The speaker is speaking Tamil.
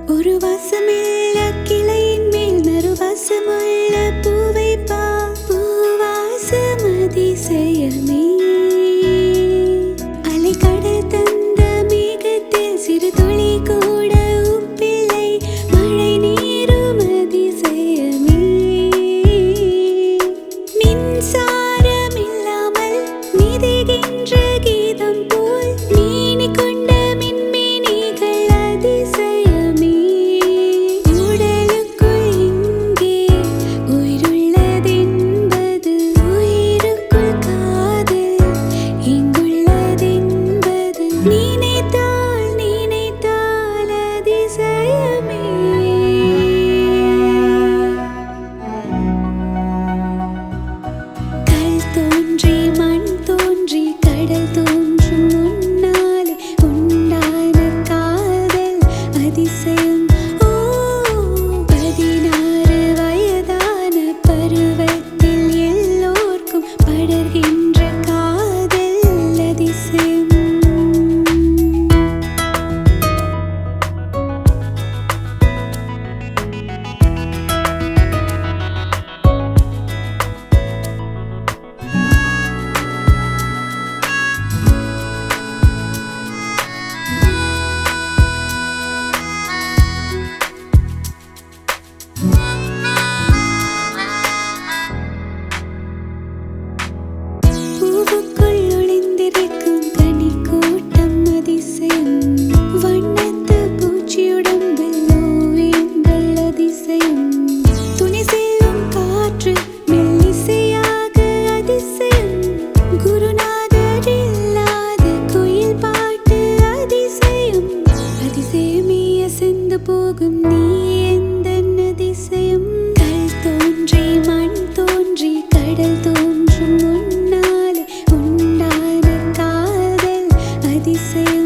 ஒரு வாசமில்ல கிளையின் மேல் மறுவாசமுள்ள பூவை பா பூவாசம் அதிசயமே அலைக்கடல் தந்த மேகத்தில் சிறு துளி கூட உப்பில்லை மழை நீரும் அதிசயமே மின்சாரம் இல்லாமல் மிதக்கின்ற கீதம் போல் நீனி கொண்ட மின்மினிகள் அதிசயமே உடலுக்குள் இங்கே உயிருள்ளதென்பது உயிருக்குள் காதல் இங்குள்ளதென்பது நினைத்தால் நினைத்தால் அதிசயமே கல் தோன்றி மண் தோன்றி கடல் தோன்றும் முன்னாலே உண்டான காதல் அதிசயம் ஓ 16 வயதான பருவத்தில் எல்லோர்க்கும் படர்கின்ற காதல் அதிசயம் பூவுக்குள் ஒளிந்திருக்கும் கனிக்கூட்டம் அதிசயம் வண்ணத்து பூச்சியுடம்பில் ஓவியங்கள் அதிசயம் துணி செல்லும் காற்று மெல்லிசையாக அதிசயம் குருநாதர் இல்லாத குயில் பாட்டு அதிசயம் அதிசயமே அசைந்து போகும் நீ எந்தன் அதிசயம் கல் தோன்றி மண் தோன்றி கடல் தோன்றும் முன்னாலே உண்டான காதல் அதிசயம்